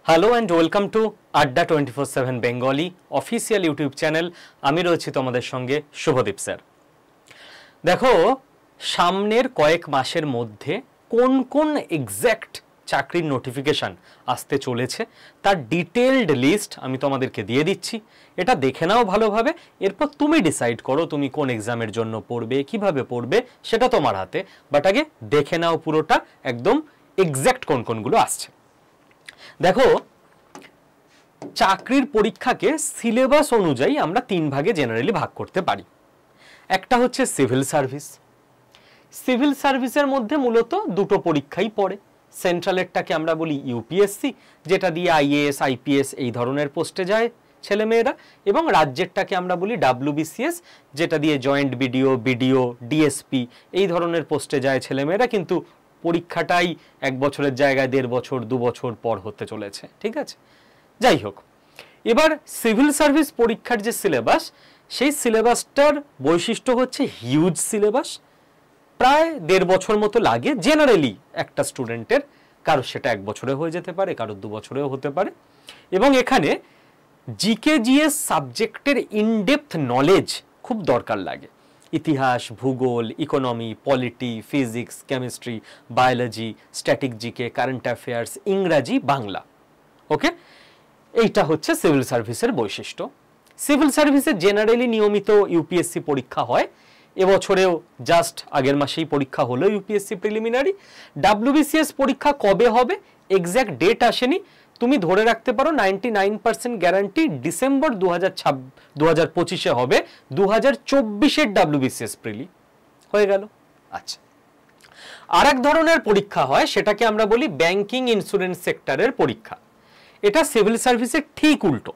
Hello and welcome to আড্ডা 24/7 Bengali official YouTube channel. আমি রয়েছি তোমাদের সঙ্গে শুভদীপ স্যার। দেখো, সামনের কয়েক মাসের মধ্যে কোন কোন এক্স্যাক্ট চাকরির নোটিফিকেশান আসতে চলেছে তার ডিটেলড লিস্ট আমি তোমাদেরকে দিয়ে দিচ্ছি। এটা দেখে নাও ভালোভাবে, এরপর তুমি ডিসাইড করো তুমি কোন এক্সামের জন্য পড়বে, কিভাবে পড়বে, সেটা তোমার হাতে। বাট আগে দেখে নাও পুরোটা একদম এক্স্যাক্ট কোন কোনগুলো আসছে। দেখো, চাকরির পরীক্ষাকে সিলেবাস অনুযায়ী আমরা তিন ভাগে জেনারেলি ভাগ করতে পারি। একটা হচ্ছে সিভিল সার্ভিস। সিভিল সার্ভিসের মধ্যে মূলত দুটো পরীক্ষাই পড়ে। সেন্ট্রালেরটাকে আমরা বলি ইউপিএসসি, যেটা দিয়ে আইএএস আইপিএস এই ধরনের পোস্টে যায় ছেলেমেয়েরা, এবং রাজ্যেরটাকে আমরা বলি ডাব্লিউবিসিএস, যেটা দিয়ে জয়েন্ট বিডিও ডিএসপি এই ধরনের পোস্টে যায় ছেলেমেয়েরা, কিন্তু পরীক্ষাটাই 1 বছরের জায়গায় 1.5 বছর 2 বছর পর হতে চলেছে। ঠিক আছে, যাই হোক, এবার সিভিল সার্ভিস পরীক্ষার যে সিলেবাস, সেই সিলেবাসটার বৈশিষ্ট্য হচ্ছে হিউজ সিলেবাস। প্রায় 1.5 বছর মতো লাগে জেনারেলি একটা স্টুডেন্টের। কারো সেটা 1 বছরে হয়ে যেতে পারে, কারো 2 বছরেও হতে পারে। এবং এখানে জিকে জিএস সাবজেক্টের ইনডেপথ নলেজ খুব দরকার লাগে। ইতিহাস, ভূগোল, economy, polity, physics, chemistry, biology, static GK, current affairs, ইংরাজি, বাংলা। ওকে, এইটা হচ্ছে সিভিল সার্ভিসের বৈশিষ্ট্য। সিভিল সার্ভিসে জেনারেলি নিয়মিত ইউপিএসসি পরীক্ষা হয়। এবছরেও জাস্ট আগের মাসেই পরীক্ষা হলো ইউপিএসসি প্রিলিমিনারি। ডাব্লিউবিসিএস পরীক্ষা কবে হবে এক্স্যাক্ট ডেট আসেনি। তুমি ধরে রাখতে পারো 99% গ্যারান্টি ডিসেম্বর 2025-এ হবে 2024-এর ডাব্লিউবিসিএস প্রিলি। হয়ে গেল। আচ্ছা, আর এক ধরনের পরীক্ষা হয়, সেটাকে আমরা বলি ব্যাংকিং ইন্স্যুরেন্স সেক্টরের পরীক্ষা। এটা সিভিল সার্ভিসের ঠিক উল্টো।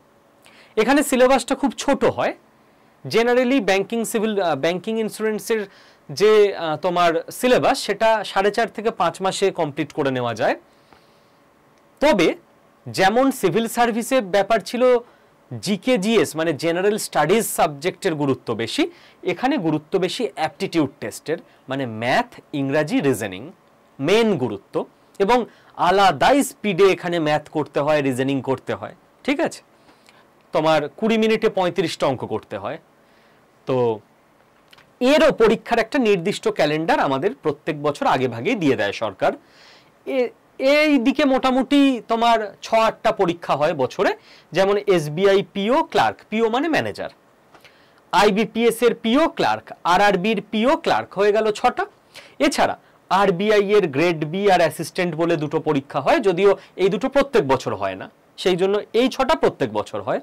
এখানে সিলেবাসটা খুব ছোট হয়। জেনারেলি ব্যাংকিং ইন্স্যুরেন্সের যে তোমার সিলেবাস, সেটা 4.5 থেকে 5 মাসে কমপ্লিট করে নেওয়া যায়। তবে যেমন সিভিল সার্ভিসের ব্যাপার ছিল জিকে জিএস মানে জেনারেল স্টাডিজ সাবজেক্টের গুরুত্ব বেশি, এখানে গুরুত্ব বেশি অ্যাপটিটিউড টেস্টের, মানে ম্যাথ, ইংরাজি, রিজনিং মেন গুরুত্ব, এবং আলাদাই স্পিডে এখানে ম্যাথ করতে হয়, রিজনিং করতে হয়। ঠিক আছে, তোমার 20 মিনিটে 35টা অঙ্ক করতে হয়। তো এরও পরীক্ষার একটা নির্দিষ্ট ক্যালেন্ডার আমাদের প্রত্যেক বছর আগে ভাগেই দিয়ে দেয় সরকার। এই দিকে মোটামুটি তোমার 6-8টা পরীক্ষা হয় বছরে। যেমন এসবিআই পিও ক্লার্ক, পিও মানে ম্যানেজার, আইবিপিএস এর পিও ক্লার্ক, আরআরবির পিও ক্লার্ক, হয়ে গেল 6টা। এছাড়া আরবিআই এর গ্রেড বি আর অ্যাসিস্ট্যান্ট বলে দুটো পরীক্ষা হয়, যদিও এই দুটো প্রত্যেক বছর হয় না, সেই জন্য এই 6টা প্রত্যেক বছর হয়।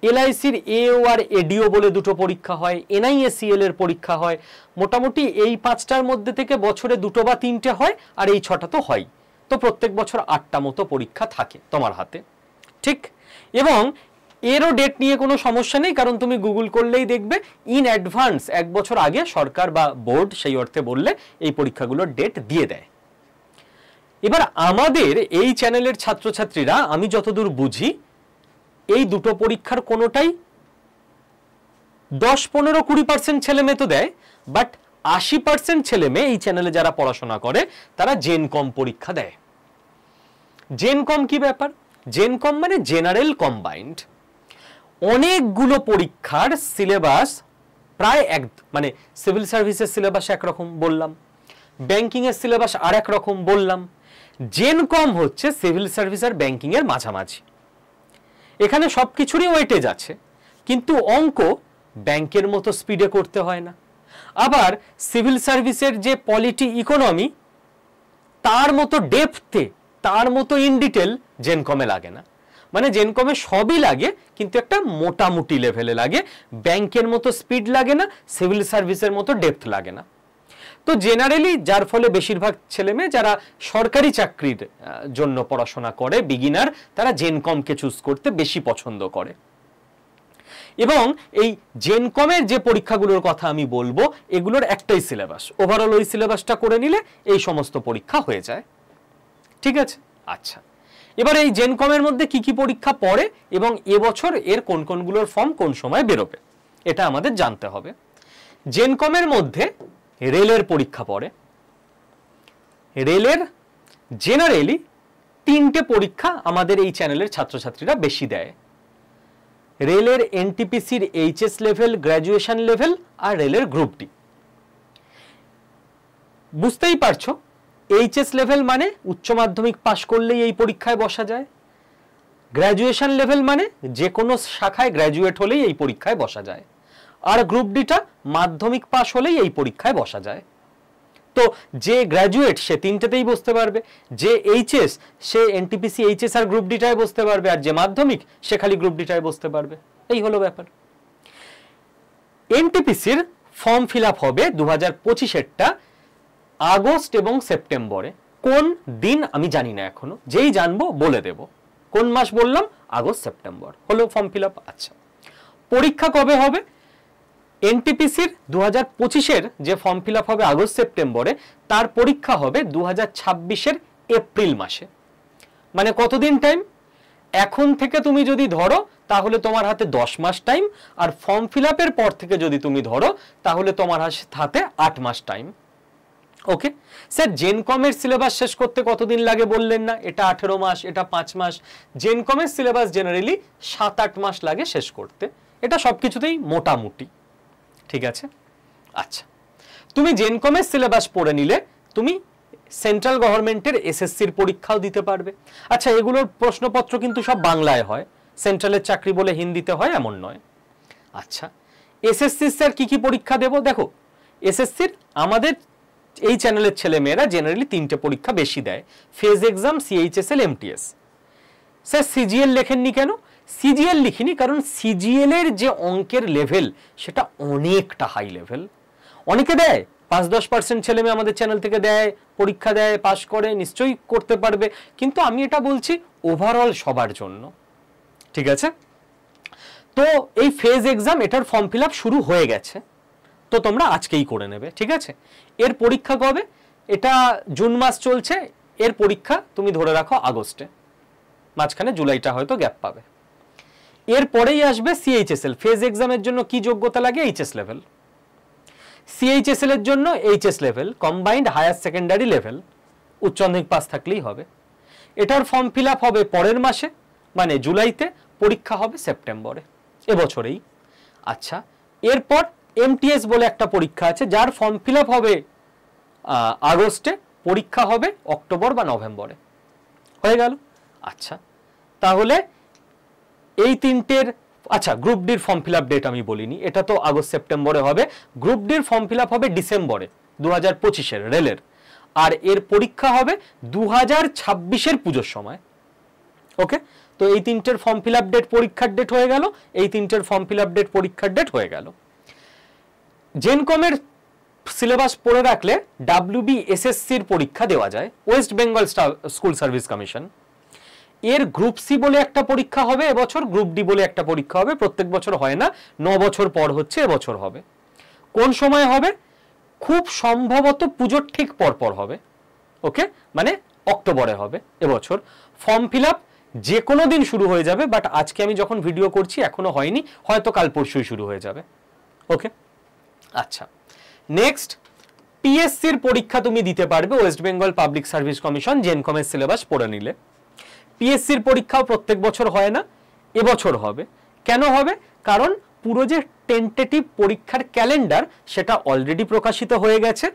এলআইসির এও আর এডিও বলে দুটো পরীক্ষা হয়, এনআইএসিএল এর পরীক্ষা হয়। মোটামুটি এই 5টার মধ্যে থেকে বছরে 2টো বা 3টে হয়, আর এই 6টা তো হয়। তো প্রত্যেক বছর 8টা মতো পরীক্ষা থাকে তোমার হাতে। ঠিক, এবং এরও ডেট নিয়ে কোনো সমস্যা নেই, কারণ তুমি গুগল করলেই দেখবে ইন অ্যাডভান্স 1 বছর আগে সরকার বা বোর্ড সেই অর্থে বললে এই পরীক্ষাগুলোর ডেট দিয়ে দেয়। এবার আমাদের এই চ্যানেলের ছাত্রছাত্রীরা, আমি যতদূর বুঝি, এই দুটো পরীক্ষার কোনোটাই 10-15-20% ছেলে মেয়ে তো দেয়, বাট 80% ছেলে মেয়ে এই চ্যানেলে যারা পড়াশোনা করে তারা জেনকম পরীক্ষা দেয়। জেনকম কি ব্যাপার? জেনকম মানে জেনারেল কম্বাইন্ড। অনেকগুলো পরীক্ষার সিলেবাস প্রায় মানে সিভিল সার্ভিসের সিলেবাস একরকম বললাম, ব্যাংকিং এর সিলেবাস আর এক রকম বললাম। জেনকম হচ্ছে সিভিল সার্ভিস আর ব্যাংকিং এর মাঝামাঝি। এখানে সবকিছুরই ওয়েটেজ আছে, কিন্তু অঙ্ক ব্যাংকের মতো স্পিডে করতে হয় না। আবার সিভিল সার্ভিসের যে পলিটি, ইকোনমি, তার মতো ডেপথে, তার মতো ইন ডিটেল জেনকমে লাগে না। মানে জেনকমে সবই লাগে, কিন্তু একটা মোটামুটি লেভেলে লাগে। ব্যাংকের মতো স্পিড লাগে না, সিভিল সার্ভিসের মতো ডেপথ লাগে না। তো জেনারেলি যার ফলে বেশিরভাগ ছেলে মেয়ে যারা সরকারি চাকরির জন্য পড়াশোনা করে, বিগিনার, তারা জেনকমকে চুজ করতে বেশি পছন্দ করে। এবং এই জেনকমের যে পরীক্ষাগুলোর কথা আমি বলবো, এগুলোর একটাই সিলেবাস। ওভারঅল ওই সিলেবাসটা করে নিলে এই সমস্ত পরীক্ষা হয়ে যায়। ঠিক আছে, আচ্ছা, এবার এই জেনকমের মধ্যে কি কি পরীক্ষা পড়ে এবং এবছর এর কোন কোনগুলোর ফর্ম কোন সময় বেরোবে, এটা আমাদের জানতে হবে। জেনকমের মধ্যে রেলের পরীক্ষা পড়ে। রেলের জেনারেলি তিনটে পরীক্ষা আমাদের এই চ্যানেলের ছাত্রছাত্রীরা বেশি দেয়। রেলের এনটিপিসির এইচএস লেভেল, গ্র্যাজুয়েশন লেভেল আর রেলের গ্রুপ ডি। বুঝতেই পারছো, এইচএস লেভেল মানে উচ্চ মাধ্যমিক পাশ করলেই এই পরীক্ষায় বসা যায়, গ্র্যাজুয়েশন লেভেল মানে যে কোনো শাখায় গ্র্যাজুয়েট হলেই এই পরীক্ষায় বসা যায়, আর গ্রুপ ডিটা মাধ্যমিক পাশ হলেই এই পরীক্ষায় বসা যায়। তো যে গ্র্যাজুয়েট সে তিনটেতেই বসতে পারবে, যে এইচএস সে এনটিপিসি এইচএস আর গ্রুপ ডিটায় বসতে পারবে, আর যে মাধ্যমিক সে খালি গ্রুপ ডিটায় বসতে পারবে। এই হলো ব্যাপার। এনটিপিসির ফর্ম ফিল আপ হবে 2025-এরটা আগস্ট এবং সেপ্টেম্বরে। কোন দিন আমি জানি না এখনো, যেই জানবো বলে দেব। কোন মাস বললাম? আগস্ট সেপ্টেম্বর হলো ফর্ম ফিল আপ। আচ্ছা, পরীক্ষা কবে হবে? এনটিপিসির 2025-এর যে ফর্ম ফিল আপ হবে আগস্ট সেপ্টেম্বরে, তার পরীক্ষা হবে 2026-এর এপ্রিল মাসে। মানে কতদিন টাইম? এখন থেকে তুমি যদি ধরো তাহলে তোমার হাতে 10 মাস টাইম, আর ফর্ম ফিল আপের পর থেকে যদি তুমি ধরো তাহলে তোমার হাতে 8 মাস টাইম। ওকে স্যার, জেনকমের সিলেবাস শেষ করতে কতদিন লাগে বললেন না? এটা 18 মাস, এটা 5 মাস। জেনকমের সিলেবাস জেনারেলি 7-8 মাস লাগে শেষ করতে। এটা সবকিছুতেই মোটামুটি ঠিক আছে। আচ্ছা, তুমি জেনকমের সিলেবাস পড়ে নিলে তুমি সেন্ট্রাল গভর্নমেন্টের এসএসসির পরীক্ষাও দিতে পারবে। আচ্ছা, এগুলোর প্রশ্নপত্র কিন্তু সব বাংলায় হয়, সেন্ট্রালের চাকরি বলে হিন্দিতে হয় এমন নয়। আচ্ছা, এসএসসি স্যার কি কি পরীক্ষা দেব? দেখো, এসএসসির আমাদের এই চ্যানেলের ছেলে মেয়েরা জেনারেলি 3টে পরীক্ষা বেশি দেয়, phase exam, CHSL, MTS. Sir CGL লেখেননি কেন? সিজিএল লিখিনি কারণ সিজিএল এর যে অঙ্কের লেভেল সেটা অনেকটা হাই লেভেল। অনেকে দেয়, 5-10% ছেলে মেয়ে আমাদের চ্যানেল থেকে দেয়, পরীক্ষা দেয়, পাশ করে, নিশ্চয়ই করতে পারবে। কিন্তু আমি এটা বলছি ওভারঅল সবার জন্য। ঠিক আছে, তো এই ফেজ এক্সাম এটার ফর্ম ফিল আপ শুরু হয়ে গেছে, তো তোমরা আজকেই করে নেবে। ঠিক আছে, এর পরীক্ষা কবে? এটা জুন মাস চলছে, এর পরীক্ষা তুমি ধরে রাখো আগস্টে, মাঝখানে জুলাইটা হয়তো গ্যাপ পাবে। এরপরেই আসবে সিএইচএসএল। ফেজ এক্সামের জন্য কি যোগ্যতা লাগে? HS level. সিএইচএসএল এর জন্য HS level, combined higher secondary level, উচ্চ মাধ্যমিক পাস থাকলেই হবে। এটার ফর্ম ফিল আপ হবে পরের মাসে, মানে জুলাইতে, পরীক্ষা হবে সেপ্টেম্বরে, এবছরেই। আচ্ছা, এরপর এমটিএস বলে একটা পরীক্ষা আছে, যার ফর্ম ফিল আপ হবে আগস্টে, পরীক্ষা হবে অক্টোবর বা নভেম্বরে। হয়ে গেল। আচ্ছা, তাহলে এই তিনটের, আচ্ছা গ্রুপ ডির ফর্ম ফিল আপ ডেট আমি বলিনি, এটা তো আগস্ট সেপ্টেম্বরে হবে। গ্রুপ ডির ফর্ম ফিল আপ হবে ডিসেম্বরে 2025-এর রেলের, আর এর পরীক্ষা হবে 2026-এর পুজোর সময়। ওকে, তো এই তিনটের ফর্ম ফিল আপ ডেট পরীক্ষার ডেট হয়ে গেল, এই তিনটের ফর্ম ফিল আপ ডেট পরীক্ষার ডেট হয়ে গেল। জেনকমের সিলেবাস পড়ে রাখলে WBSSCর পরীক্ষা দেওয়া যায়, West Bengal school service commission. এর গ্রুপ সি বলে একটা পরীক্ষা হবে এবছর, গ্রুপ ডি বলে একটা পরীক্ষা হবে। প্রত্যেক বছর হয় না, 9 বছর পর হচ্ছে, এবছর হবে। কোন সময় হবে? খুব সম্ভবত পুজোর ঠিক পরপর হবে। ওকে, মানে অক্টোবরে হবে এবছর। ফর্ম ফিল আপ যে কোনো দিন শুরু হয়ে যাবে, বাট আজকে আমি যখন ভিডিও করছি এখনো হয়নি, হয়তো কাল পরশুই শুরু হয়ে যাবে। ওকে, আচ্ছা, নেক্সট পিএসসির পরীক্ষা তুমি দিতে পারবে West Bengal public service commission জেনকমের সিলেবাস পড়ে নিলে। পিএসসির পরীক্ষাও প্রত্যেক বছর হয় না, এবছর হবে। কেন হবে? কারণ পুরো যে টেন্টেটিভ পরীক্ষার ক্যালেন্ডার সেটা অলরেডি প্রকাশিত হয়ে গেছে।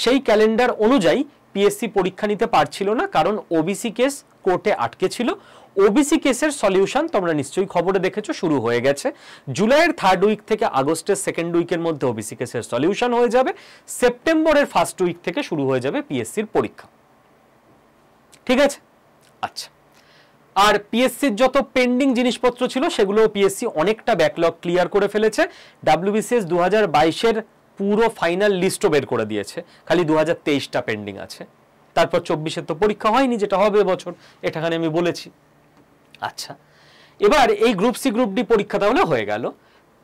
সেই ক্যালেন্ডার অনুযায়ী পিএসসি পরীক্ষা নিতে পারছিল না, কারণ ওবিসি কেস কোর্টে আটকে ছিল। ওবিসি কেসের সলিউশন তোমরা নিশ্চয়ই খবরে দেখেছো, শুরু হয়ে গেছে। জুলাইয়ের 3rd উইক থেকে আগস্টের 2nd উইকের মধ্যে ওবিসি কেসের সলিউশন হয়ে যাবে। সেপ্টেম্বরের 1st উইক থেকে শুরু হয়ে যাবে পিএসসির পরীক্ষা। ঠিক আছে, আচ্ছা, আর পিএসসির যত পেন্ডিং জিনিসপত্র ছিল সেগুলো পিএসসি অনেকটা ব্যাকলগ ক্লিয়ার করে ফেলেছে। WBCS 2022-এর পুরো ফাইনাল লিস্টও বের করে দিয়েছে, খালি 2023টা পেন্ডিং আছে। তারপর 24-এর তো পরীক্ষা হয়নি, যেটা হবে এবছর, এটাখানে আমি বলেছি। আচ্ছা, এবার এই গ্রুপ সি গ্রুপ ডি পরীক্ষা তাহলে হয়ে গেল।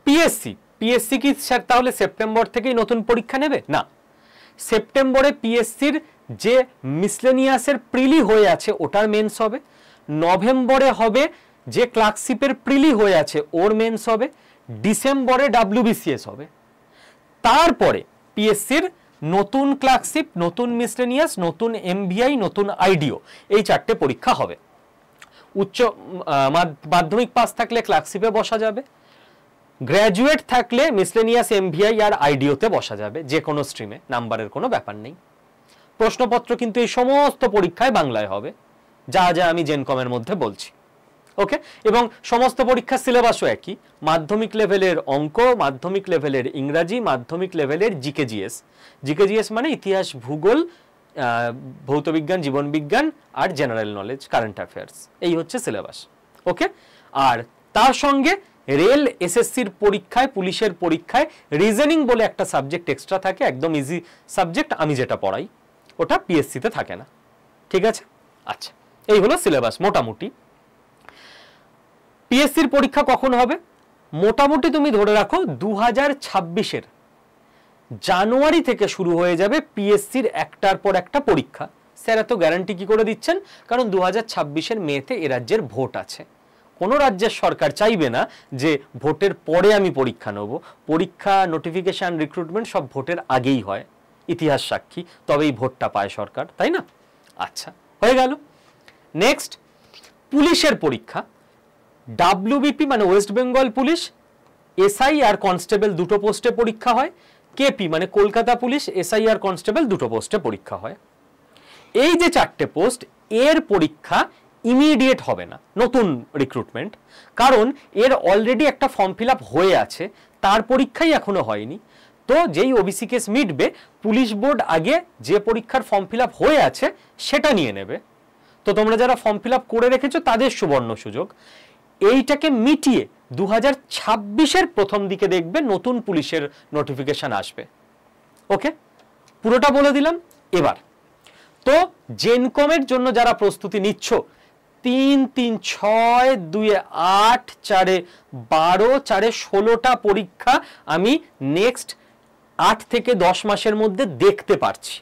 পিএসসি কি স্যার তাহলে সেপ্টেম্বর থেকেই নতুন পরীক্ষা নেবে? না, সেপ্টেম্বরে পিএসসির যে মিসলেনিয়াসের প্রিলি হয়ে আছে ওটার মেন্স হবে। নভেম্বরে হবে যে ক্লার্কশিপের প্রিলি হয়ে আছে ওর মেন্স হবে। ডিসেম্বরে WBCS হবে। তারপরে পিএসসির নতুন ক্লার্কশিপ, নতুন মিসলেনিয়াস, নতুন এমভিআই, নতুন আইডিও, এই 4টে পরীক্ষা হবে। উচ্চ মাধ্যমিক পাস থাকলে ক্লার্কশিপে বসা যাবে, গ্র্যাজুয়েট থাকলে মিসলেনিয়াস, এমভিআই আর আইডিওতে বসা যাবে, যে কোনো স্ট্রিমে, নাম্বারের কোনো ব্যাপার নেই। প্রশ্নপত্র কিন্তু এই সমস্ত পরীক্ষায় বাংলায় হবে, যা যা আমি জেনকমের মধ্যে বলছি। ওকে, এবং সমস্ত পরীক্ষার সিলেবাসও একই, মাধ্যমিক লেভেলের অঙ্ক, মাধ্যমিক লেভেলের ইংরাজি, মাধ্যমিক লেভেলের জিকেজিএস। জিকেজিএস মানে ইতিহাস, ভূগোল, ভৌতবিজ্ঞান, জীবনবিজ্ঞান আর জেনারেল নলেজ, কারেন্ট অ্যাফেয়ার্স, এই হচ্ছে সিলেবাস। ওকে, আর তার সঙ্গে রেল, এসএসসির পরীক্ষায়, পুলিশের পরীক্ষায় রিজনিং বলে একটা সাবজেক্ট এক্সট্রা থাকে, একদম ইজি সাবজেক্ট, আমি যেটা পড়াই, ওটা পিএসসিতে থাকে না। ঠিক আছে, আচ্ছা, এই হলো সিলেবাস মোটামুটি। পিএসসির পরীক্ষা কখন হবে? মোটামুটি তুমি ধরে রাখো 2026-এর জানুয়ারি থেকে শুরু হয়ে যাবে পিএসসির একটার পর একটা পরীক্ষা। স্যার এত গ্যারান্টি কি করে দিচ্ছেন? কারণ 2026-এর মেতে এ রাজ্যের ভোট আছে। কোনো রাজ্যের সরকার চাইবে না যে ভোটের পরে আমি পরীক্ষা নেব। পরীক্ষা, নোটিফিকেশন, রিক্রুটমেন্ট সব ভোটের আগেই হয়, ইতিহাস সাক্ষী, তবেই ভোটটা পায় সরকার, তাই না? আচ্ছা, হয়ে গেল। নেক্সট, পুলিশের পরীক্ষা। ডাব্লিউবিপি মানে ওয়েস্ট বেঙ্গল পুলিশ, এসআই আর কনস্টেবল দুটো পোস্টে পরীক্ষা হয়। কেপি মানে কলকাতা পুলিশ, এসআই আর কনস্টেবল দুটো পোস্টে পরীক্ষা হয়। এই যে 4টে পোস্ট, এর পরীক্ষা ইমিডিয়েট হবে না, নতুন রিক্রুটমেন্ট, কারণ এর অলরেডি একটা ফর্ম ফিল আপ হয়ে আছে, তার পরীক্ষাই এখনো হয়নি। তো যেই ওবিসি কেস মিটবে, পুলিশ বোর্ড আগে যে পরীক্ষার ফর্ম ফিল আপ হয়ে আছে সেটা নিয়ে নেবে। তো তোমরা যারা ফর্ম ফিল আপ করে রেখেছো তাদের সুবর্ণ সুযোগ। এইটাকে মিটিয়ে 2026-এর প্রথম দিকে দেখবে নতুন পুলিশের নোটিফিকেশন আসবে। ওকে, পুরোটা বলে দিলাম। এবার তো জেনকমের জন্য যারা প্রস্তুতি নিচ্ছ, 3, 3, 6, 2, 8, 4, 12, 4, 16টা পরীক্ষা আমি নেক্সট 8 থেকে 10 মাসের মধ্যে দেখতে পারছি।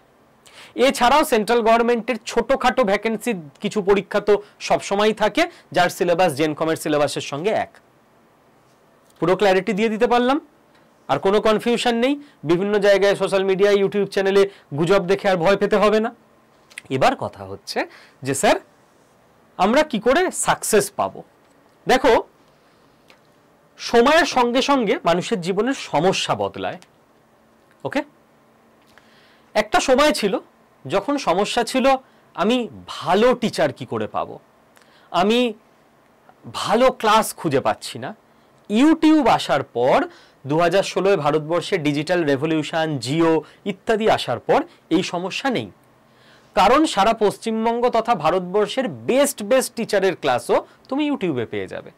এছাড়াও সেন্ট্রাল গভর্নমেন্টের ছোটখাটো ভ্যাকেন্সি কিছু পরীক্ষা তো সবসময়ই থাকে, যার সিলেবাস জেনকমের সিলেবাসের সঙ্গে এক। পুরো ক্ল্যারিটি দিয়ে দিতে পারলাম, আর কোনো কনফিউশন নেই। বিভিন্ন জায়গায় সোশ্যাল মিডিয়ায়, ইউটিউব চ্যানেলে গুজব দেখে আর ভয় পেতে হবে না। এবার কথা হচ্ছে যে স্যার আমরা কি করে সাকসেস পাবো? দেখো, সময়ের সঙ্গে সঙ্গে মানুষের জীবনের সমস্যা বদলায়। ওকে, একটা সময় ছিল যখন সমস্যা ছিল আমি ভালো টিচার কি করে পাবো, আমি ভালো ক্লাস খুঁজে পাচ্ছি না। ইউটিউব আসার পর 2016-এ ভারতবর্ষে ডিজিটাল রেভলিউশন, জিও ইত্যাদি আসার পর এই সমস্যা নেই, কারণ সারা পশ্চিমবঙ্গ তথা ভারতবর্ষের বেস্ট টিচারের ক্লাসও তুমি ইউটিউবে পেয়ে যাবে।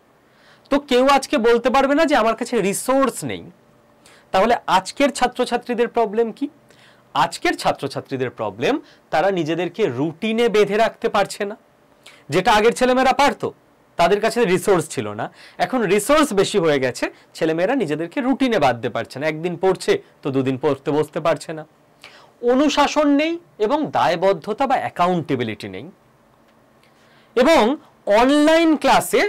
তো কেউ আজকে বলতে পারবে না যে আমার কাছে রিসোর্স নেই। তাহলে আজকের ছাত্রছাত্রীদের প্রবলেম কি? আজকের ছাত্রছাত্রীদের প্রবলেম, তারা নিজেদেরকে রুটিনে বেঁধে রাখতে পারছে না, যেটা আগের ছেলেমেয়েরা পারতো, তাদের কাছে রিসোর্স ছিল না। এখন রিসোর্স বেশি হয়ে গেছে, ছেলেমেয়েরা নিজেদেরকে রুটিনে বাঁধতে পারছে না, একদিন পড়ছে তো দুদিন পড়তে বসতে পারছে না। অনুশাসন নেই এবং দায়বদ্ধতা বা অ্যাকাউন্টেবিলিটি নেই। এবং অনলাইন ক্লাসে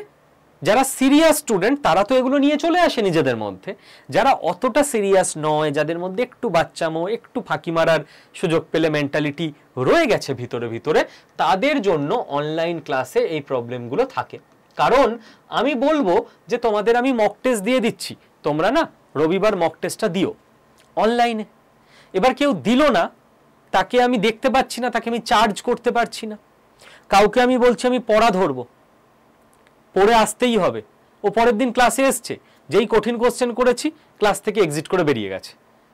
যারা সিরিয়াস স্টুডেন্ট তারা তো এগুলো নিয়ে চলে আসে নিজেদের মধ্যে, যারা অতটা সিরিয়াস নয়, যাদের মধ্যে একটু বাচ্চামো, একটু ফাঁকি মারার সুযোগ পেলে মেন্টালিটি রয়ে গেছে ভিতরে ভিতরে, তাদের জন্য অনলাইন ক্লাসে এই প্রবলেমগুলো থাকে। কারণ আমি বলবো যে তোমাদের আমি মক টেস্ট দিয়ে দিচ্ছি, তোমরা না রবিবার মক টেস্টটা দিও অনলাইনে। এবার কেউ দিল না, তাকে আমি দেখতে পাচ্ছি না, তাকে আমি চার্জ করতে পারছি না। কাউকে আমি বলছি আমি পড়া ধরবো, পড়ে আসতেই হবে, ও পরের দিন ক্লাসে এসছে, যেই কঠিন কোশ্চেন করেছি ক্লাস থেকে এক্সিট করে বেরিয়ে গেছে,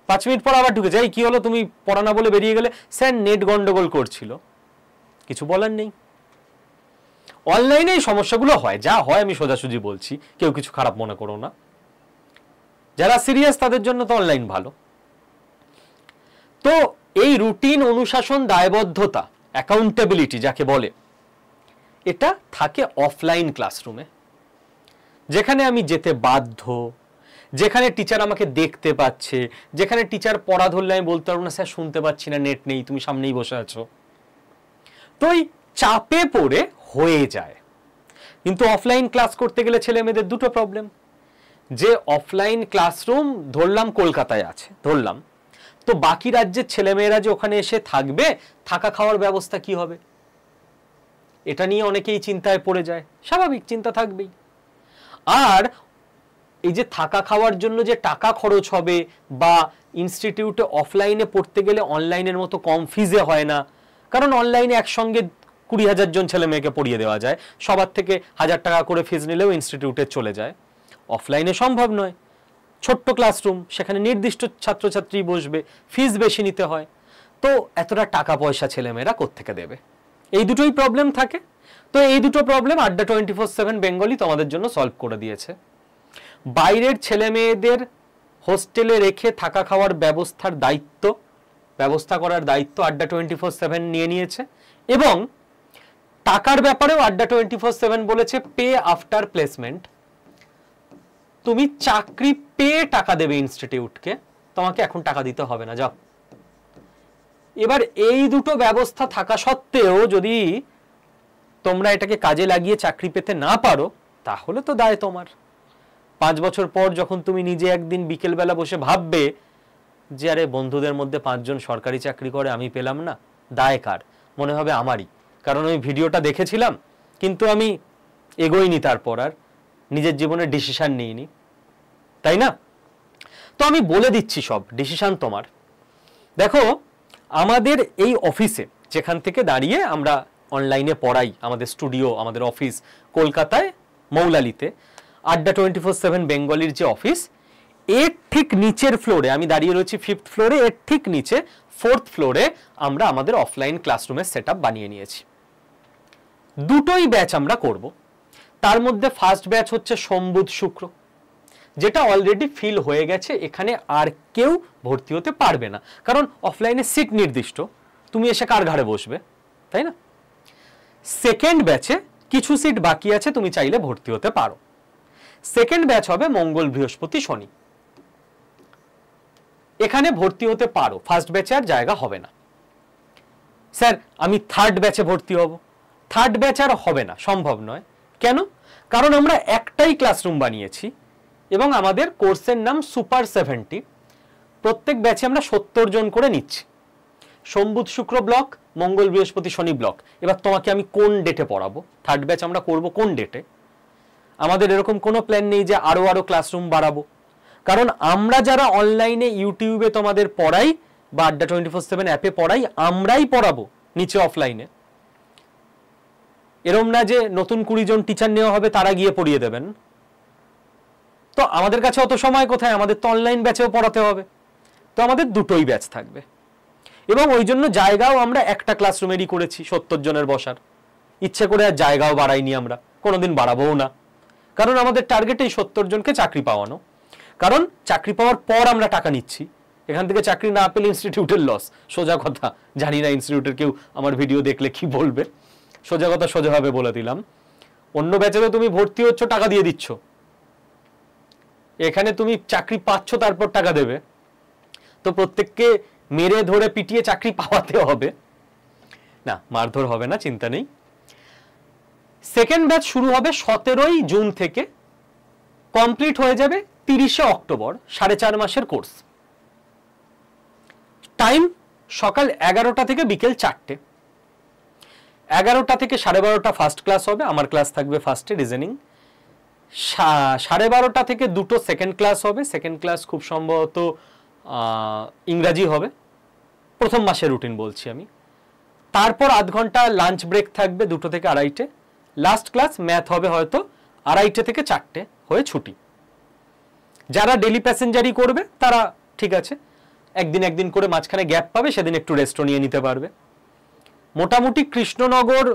5 মিনিট পর আবার ঢুকে যাই, কি হলো তুমি পড়া না বলে বেরিয়ে গেলে? স্যার নেট গন্ডগোল করছিল। কিছু বলার নেই। অনলাইনে এই সমস্যাগুলো হয়, যা হয় আমি সোজাসুজি বলছি, কেউ কিছু খারাপ মনে করো না। যারা সিরিয়াস তাদের জন্য তো অনলাইন ভালো। তো এই রুটিন, অনুশাসন, দায়বদ্ধতা, অ্যাকাউন্টেবিলিটি যাকে বলে, এটা থাকে অফলাইন ক্লাসরুমে, যেখানে আমি যেতে বাধ্য, যেখানে টিচার আমাকে দেখতে পাচ্ছে, যেখানে টিচার পড়া ধরলে আমি বলতে পারবো না স্যার শুনতে পাচ্ছি না, নেট নেই, তুমি সামনেই বসে আছো। তো এই চাপে পড়ে হয়ে যায়। কিন্তু অফলাইন ক্লাস করতে গেলে ছেলে মেয়েদের দুটো প্রবলেম, যে অফলাইন ক্লাসরুম ধরলাম কলকাতায় আছে, ধরলাম তো বাকি রাজ্যের ছেলেমেয়েরা যে ওখানে এসে থাকবে, থাকা খাওয়ার ব্যবস্থা কি হবে, এটা নিয়ে অনেকেই চিন্তায় পড়ে যায়। স্বাভাবিক, চিন্তা থাকবেই। আর এই যে থাকা খাওয়ার জন্য যে টাকা খরচ হবে, বা ইনস্টিটিউটে অফলাইনে পড়তে গেলে অনলাইনের মতো কম ফিজে হয় না, কারণ অনলাইনে একসঙ্গে 20,000 জন ছেলে মেয়েকে পড়িয়ে দেওয়া যায়, সবার থেকে 1,000 টাকা করে ফিজ নিলেও ইনস্টিটিউটে চলে যায়। অফলাইনে সম্ভব নয়, ছোট্ট ক্লাসরুম, সেখানে নির্দিষ্ট ছাত্রছাত্রী বসবে, ফিজ বেশি নিতে হয়। তো এতটা টাকা পয়সা ছেলেমেয়েরা কোত্থেকে দেবে? এই দুটোই প্রবলেম থাকে। তো এই দুটো প্রবলেম আড্ডা 24/7 বেঙ্গলি তোমাদের জন্য সলভ করে দিয়েছে। বাইরের ছেলে মেয়েদের হোস্টেলে রেখে থাকা খাওয়ার ব্যবস্থা করার দায়িত্ব আড্ডা 24/7 নিয়ে নিয়েছে, এবং টাকার ব্যাপারেও আড্ডা 24/7 বলেছে পে আফটার প্লেসমেন্ট। তুমি চাকরি পেয়ে টাকা দেবে ইনস্টিটিউটকে, তোমাকে এখন টাকা দিতে হবে না, যাও। এবার এই দুটো ব্যবস্থা থাকা সত্ত্বেও যদি তোমরা এটাকে কাজে লাগিয়ে চাকরি পেতে না পারো, তাহলে তো দায় তোমার। 5 বছর পর যখন তুমি নিজে একদিন বিকেলবেলা বসে ভাববে যে আরে বন্ধুদের মধ্যে 5 জন সরকারি চাকরি করে, আমি পেলাম না, দায় কার? মনে হবে আমারই, কারণ ওই ভিডিওটা দেখেছিলাম কিন্তু আমি এগোইনি, তারপর আর নিজের জীবনে ডিসিশন নিইনি, তাই না? তো আমি বলে দিচ্ছি, সব ডিসিশন তোমার। দেখো, আমাদের এই অফিসে যেখান থেকে দাঁড়িয়ে আমরা অনলাইনে পড়াই, আমাদের স্টুডিও, আমাদের অফিস কলকাতায় মৌলালিতে, আড্ডা 24/7 বেঙ্গলির যে অফিস, এর ঠিক নিচের ফ্লোরে, আমি দাঁড়িয়ে রয়েছি 5th ফ্লোরে, এর ঠিক নিচে 4th ফ্লোরে আমরা আমাদের অফলাইন ক্লাসরুমের সেটআপ বানিয়ে নিয়েছি। দুটোই ব্যাচ আমরা করব। তার মধ্যে ফার্স্ট ব্যাচ হচ্ছে সোম বুধ শুক্র, যেটা অলরেডি ফিল হয়ে গেছে, এখানে আর কেউ ভর্তি হতে পারবে না, কারণ অফলাইনে সিট নির্দিষ্ট, তুমি এসে কার ঘাড়ে বসবে, তাই না? সেকেন্ড ব্যাচে কিছু সিট বাকি আছে, তুমি চাইলে ভর্তি হতে পারো। সেকেন্ড ব্যাচ হবে মঙ্গল বৃহস্পতি শনি, এখানে ভর্তি হতে পারো। ফার্স্ট ব্যাচে আর জায়গা হবে না। স্যার আমি থার্ড ব্যাচে ভর্তি হব, থার্ড ব্যাচ আর হবে না, সম্ভব নয়। কেন? কারণ আমরা একটাই ক্লাসরুম বানিয়েছি এবং আমাদের কোর্সের নাম সুপার 70। প্রত্যেক ব্যাচে আমরা 70 জন করে নিচ্ছি। সোম বুধ শুক্র ব্লক, মঙ্গল বৃহস্পতি শনি ব্লক। এবার তোমাকে আমি কোন ডেটে পড়াবো, থার্ড ব্যাচ আমরা করব কোন ডেটে? আমাদের এরকম কোনো প্ল্যান নেই যে আরো ক্লাসরুম বাড়াবো, কারণ আমরা যারা অনলাইনে ইউটিউবে তোমাদের পড়াই বা আড্ডা 24/7 অ্যাপে পড়াই, আমরাই পড়াবো নিচে অফলাইনে। এরম না যে নতুন 20 জন টিচার নেওয়া হবে, তারা গিয়ে পড়িয়ে দেবেন। তো আমাদের কাছে অত সময় কোথায়, আমাদের তো অনলাইন ব্যাচেও পড়াতে হবে। তো আমাদের দুটোই ব্যাচ থাকবে, এবং ওই জন্য জায়গাও আমরা একটা ক্লাসরুমেরই করেছি 70 জনের বসার। ইচ্ছে করে আর জায়গাও বাড়াইনি, আমরা কোনোদিন বাড়াবোও না, কারণ আমাদের টার্গেট এই 70 জনকে চাকরি পাওয়ানো। কারণ চাকরি পাওয়ার পর আমরা টাকা নিচ্ছি, এখান থেকে চাকরি না পেলে ইনস্টিটিউটের লস, সোজা কথা। জানি না ইনস্টিটিউটের কেউ আমার ভিডিও দেখলে কি বলবে, সোজা কথা সোজাভাবে বলে দিলাম। অন্য ব্যাচে তুমি ভর্তি হচ্ছ, টাকা দিয়ে দিচ্ছ, এখানে তুমি চাকরি পাচ্ছ, তারপর টাকা দেবে, তো প্রত্যেককে মেরে ধরে পিটিয়ে চাকরি পাওয়াতে হবে না। মারধর হবে না, চিন্তা নেই। সেকেন্ড ব্যাচ শুরু হবে 17ই জুন থেকে, কমপ্লিট হয়ে যাবে 30শে অক্টোবর। 4.5 মাসের কোর্স। টাইম সকাল 11টা থেকে বিকেল 4টে। 11টা থেকে 12:30 ফার্স্ট ক্লাস হবে, আমার ক্লাস থাকবে ফার্স্টে রিজনিং। 12:30 থেকে 2টো সেকেন্ড ক্লাস হবে। সেকেন্ড ক্লাস খুব সম্ভবত ইংরাজি হবে, প্রথম মাসের রুটিন বলছি আমি। তারপর আধ ঘন্টা লাঞ্চ ব্রেক থাকবে 2টো থেকে 2:30। লাস্ট ক্লাস ম্যাথ হবে হয়তো 2:30 থেকে 4টে, হয়ে ছুটি। যারা ডেলি প্যাসেঞ্জারি করবে তারা ঠিক আছে, একদিন করে মাঝখানে গ্যাপ পাবে, সেদিন একটু রেস্টও নিয়ে নিতে পারবে। মোটামুটি কৃষ্ণনগর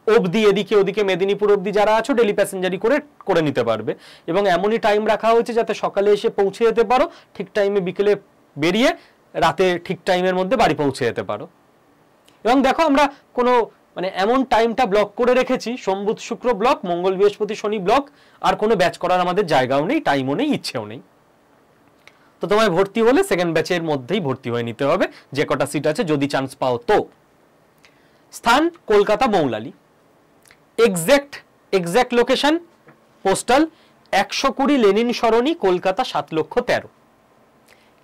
অবধি, এদিকে ওদিকে মেদিনীপুর অবধি যারা আছো, ডেলি প্যাসেঞ্জারি করে নিতে পারবে। এবং এমনই টাইম রাখা হয়েছে যাতে সকালে এসে পৌঁছে যেতে পারো ঠিক টাইমে, বিকেলে বেরিয়ে রাতে ঠিক টাইমের মধ্যে বাড়ি পৌঁছে যেতে পারো। এবং দেখো আমরা কোনো এমন টাইমটা ব্লক করে রেখেছি, সোম বুধ শুক্র ব্লক, মঙ্গল বৃহস্পতি শনি ব্লক, আর কোনো ব্যাচ করার আমাদের জায়গাও নেই, টাইমও নেই, ইচ্ছেও নেই। তো তোমায় ভর্তি হলে সেকেন্ড ব্যাচের মধ্যেই ভর্তি হয়ে নিতে হবে, যে কটা সিট আছে, যদি চান্স পাও তো। স্থান Kolkata Moulali. Exact location postal 120 Lenin সরণি, কলকাতা 7,13,000।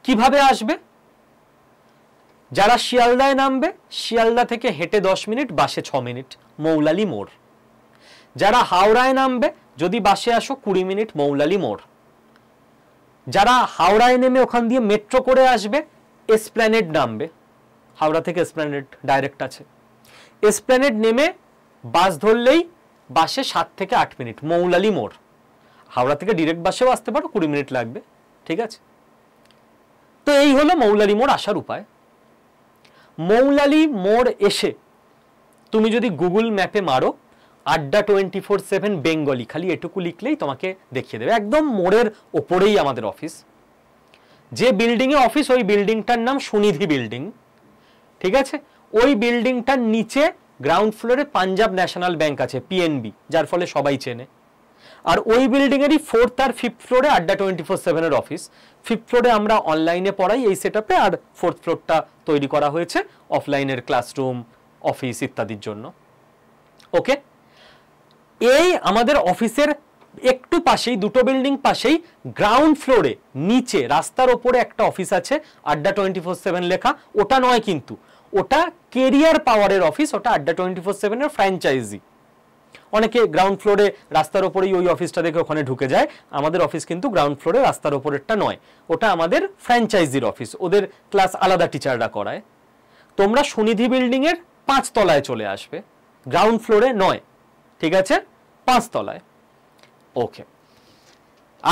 কিভাবে আসবে? যারা শিয়ালদায় নামবে, শিয়ালদা থেকে হেঁটে 10 মিনিট, বাসে 6 মিনিট, মৌলালি মোড়। যারা হাওড়ায় নামবে, যদি বাসে আসো 20 মিনিট, মৌলালি মোড়। যারা হাওড়ায় নেমে ওখান দিয়ে মেট্রো করে আসবে, এসপ্ল্যানেড নামবে, হাওড়া থেকে এসপ্ল্যানেড ডাইরেক্ট আছে। এসপ্ল্যানেড নেমে বাস ধরলেই বাসে 7 থেকে 8 মিনিট, মৌলালি মোড়। হাওড়া থেকে ডিরেক্ট বাসেও আসতে পারো, 20 মিনিট লাগবে, ঠিক আছে। তো এই হলো মৌলালি মোড় আসার উপায়। মৌলালি মোড় এসে তুমি যদি গুগল ম্যাপে মারো আড্ডা 24/7 বেঙ্গলি, খালি এটুকু লিখলেই তোমাকে দেখিয়ে দেবে। একদম মোড়ের ওপরেই আমাদের অফিস। যে বিল্ডিং এ অফিস, ওই বিল্ডিংটার নাম সুনিধি বিল্ডিং, ঠিক আছে। ওই বিল্ডিংটার নিচে গ্রাউন্ড ফ্লোরে পাঞ্জাব ন্যাশনাল ব্যাংক আছে, পিএনবি, যার ফলে সবাই চেনে। আর ওই বিল্ডিং এরই 4th আর 5th ফ্লোরে আড্ডা 24/7 এর অফিস। 5th ফ্লোরে আমরা অনলাইনে পড়াই এই সেটআপে, আর 4th ফ্লোরটা তৈরি করা হয়েছে অফলাইনের ক্লাসরুম, অফিস ইত্যাদির জন্য। ওকে, এই আমাদের অফিসের একটু পাশেই, দুটো বিল্ডিং পাশেই, গ্রাউন্ড ফ্লোরে নিচে রাস্তার ওপরে একটা অফিস আছে, আড্ডা 24/7 লেখা। ওটা নয় কিন্তু, ওটা কেরিয়ার পাওয়ারের অফিস, ওটা আড্ডা 24/7 এর ফ্র্যাঞ্চাইজি। অনেকে গ্রাউন্ড ফ্লোরে রাস্তার ওপরেই ওই অফিসটা দেখে ওখানে ঢুকে যায়। আমাদের অফিস কিন্তু গ্রাউন্ড ফ্লোরে রাস্তার ওপরেরটা নয়, ওটা আমাদের ফ্র্যাঞ্চাইজির অফিস, ওদের ক্লাস আলাদা টিচাররা করায়। তোমরা সুনিধি বিল্ডিং এর 5 তলায় চলে আসবে, গ্রাউন্ড ফ্লোরে নয়, ঠিক আছে, 5 তলায়। ওকে,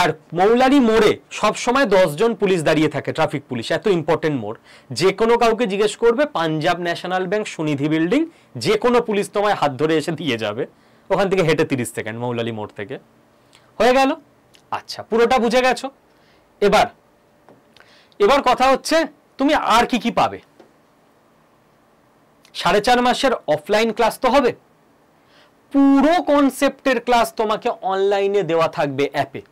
আর মৌলালি মোড়ে সবসময় 10 জন পুলিশ দাঁড়িয়ে থাকে, ট্রাফিক পুলিশ, এত ইম্পর্টেন্ট মোড়। যে কোনো কাউকে জিজ্ঞেস করবে Punjab national bank Sunidhi building, যে কোনো পুলিশ তোমায় হাত ধরে এসে দিয়ে যাবে। ওখান থেকে হেঁটে 30 সেকেন্ড মৌলালি মোড় থেকে। হয়ে গেল? আচ্ছা, পুরোটা বুঝে গেছো। এবার কথা হচ্ছে তুমি আর কি কি পাবে। 4.5 মাসের অফলাইন ক্লাস তো হবে, পুরো কনসেপ্টের ক্লাস তোমাকে অনলাইনে দেওয়া থাকবে অ্যাপে,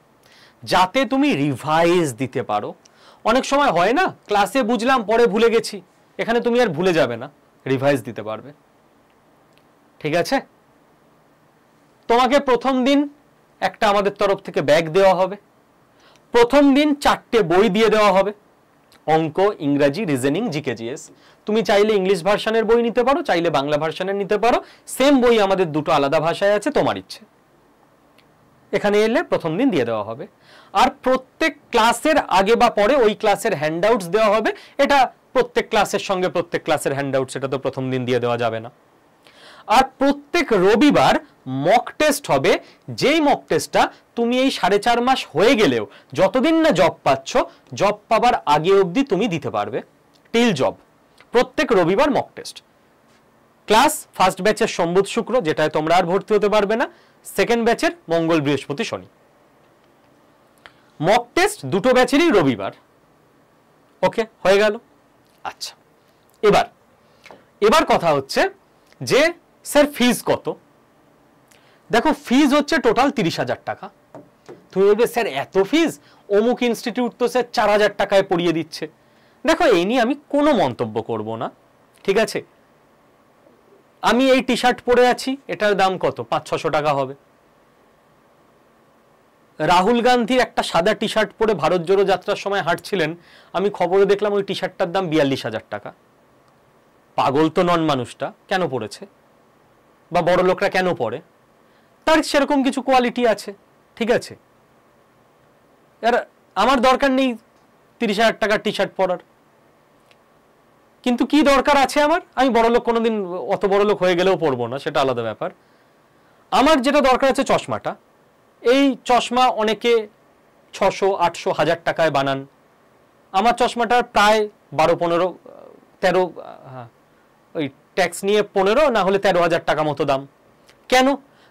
যাতে তুমি রিভাইজ দিতে পারো। অনেক সময় হয় না, ক্লাসে বুঝলাম পরে ভুলে গেছি, এখানে তুমি আর ভুলে যাবে না, রিভাইজ দিতে পারবে, ঠিক আছে। তোমাকে প্রথম দিন একটা আমাদের তরফ থেকে ব্যাগ দেওয়া হবে। প্রথম দিন 4টে বই দিয়ে দেওয়া হবে, অঙ্ক, ইংরাজি, রিজনিং, জিকে জিএস। তুমি চাইলে ইংলিশ ভার্সনের বই নিতে পারো, চাইলে বাংলা ভার্সনের নিতে পারো। সেম বই আমাদের দুটো আলাদা ভাষায় আছে, তোমার ইচ্ছে। এখানে এলে প্রথম দিন দিয়ে দেওয়া হবে। আর প্রত্যেক ক্লাসের আগে বা পরে ওই ক্লাসের হ্যান্ডআউটস দেওয়া হবে। এটা প্রত্যেক ক্লাসের সঙ্গে প্রত্যেক ক্লাসের হ্যান্ডআউটস, এটা তো প্রথম দিন দিয়ে দেওয়া যাবে না। আর প্রত্যেক রবিবার মক টেস্ট হবে, যেই মক টেস্টটা তুমি এই 4.5 মাস হয়ে গেলেও, যতদিন না জব পাচ্ছ, জব পাবার আগে অবধি তুমি দিতে পারবে, টিল জব। প্রত্যেক রবিবার মক টেস্ট। ক্লাস ফার্স্ট ব্যাচের সোম, শুক্র, যেটায় তোমরা আর ভর্তি হতে পারবে না। সেকেন্ড ব্যাচের মঙ্গল, বৃহস্পতি, শনি। মক টেস্ট দুটো ব্যাচেরই রবিবার। ওকে, হয়ে গেল। আচ্ছা, এবার কথা হচ্ছে যে স্যার ফিজ কত। দেখো, ফিজ হচ্ছে টোটাল 30,000 টাকা। তুমি বলবে স্যার এত ফিজ, অমুক ইনস্টিটিউট তো স্যার 4,000 টাকায় পড়িয়ে দিচ্ছে। দেখো, এই নিয়ে আমি কোনো মন্তব্য করব না, ঠিক আছে। আমি এই টি শার্ট পরে আছি, এটার দাম কত? 500-600 টাকা হবে। রাহুল গান্ধীর একটা সাদা টি শার্ট পরে ভারত জোড়ো যাত্রার সময় হাঁটছিলেন, আমি খবরে দেখলাম ওই টি শার্টটার দাম 42,000 টাকা। পাগল তো নন মানুষটা, কেন পড়েছে? বা বড় লোকরা কেন পড়ে? তার সেরকম কিছু কোয়ালিটি আছে, ঠিক আছে। আর আমার দরকার নেই 30,000 টাকার টি শার্ট পরার, কিন্তু কি দরকার আছে আমার? আমি বড় লোক, কোনোদিন অত বড় লোক হয়ে গেলেও পরবো না, সেটা আলাদা ব্যাপার। আমার যেটা দরকার আছে চশমাটা। এই চশমা অনেকে 600, 800, 1000 টাকায় বানান। আমার চশমাটার প্রায় 13 ওই ট্যাক্স নিয়ে 15 না হলে 13,000 টাকা মতো দাম। কেন?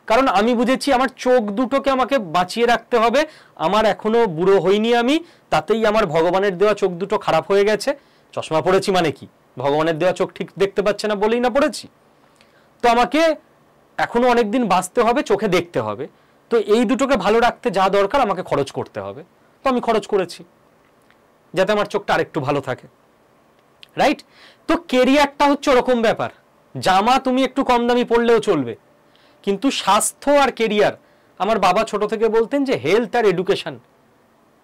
কারণ আমি বুঝেছি আমার চোখ দুটোকে আমাকে বাঁচিয়ে রাখতে হবে। আমার এখনো বুড়ো হইনি আমি, তাতেই আমার ভগবানের দেওয়া চোখ দুটো খারাপ হয়ে গেছে। চশমা পড়েছি মানে কি? ভগবানের দেওয়া চোখ ঠিক দেখতে পাচ্ছে না বলেই না পড়েছি। তো আমাকে এখনো অনেকদিন বাঁচতে হবে, চোখে দেখতে হবে। তো এই দুটোকে ভালো রাখতে যা দরকার আমাকে খরচ করতে হবে। তো আমি খরচ করেছি যাতে আমার চোখটা আরেকটু ভালো থাকে, রাইট? তো কেরিয়ারটা হচ্ছে ওরকম ব্যাপার। জামা তুমি একটু কম দামি পড়লেও চলবে, কিন্তু স্বাস্থ্য আর কেরিয়ার, আমার বাবা ছোট থেকে বলতেন যে হেলথ আর এডুকেশন,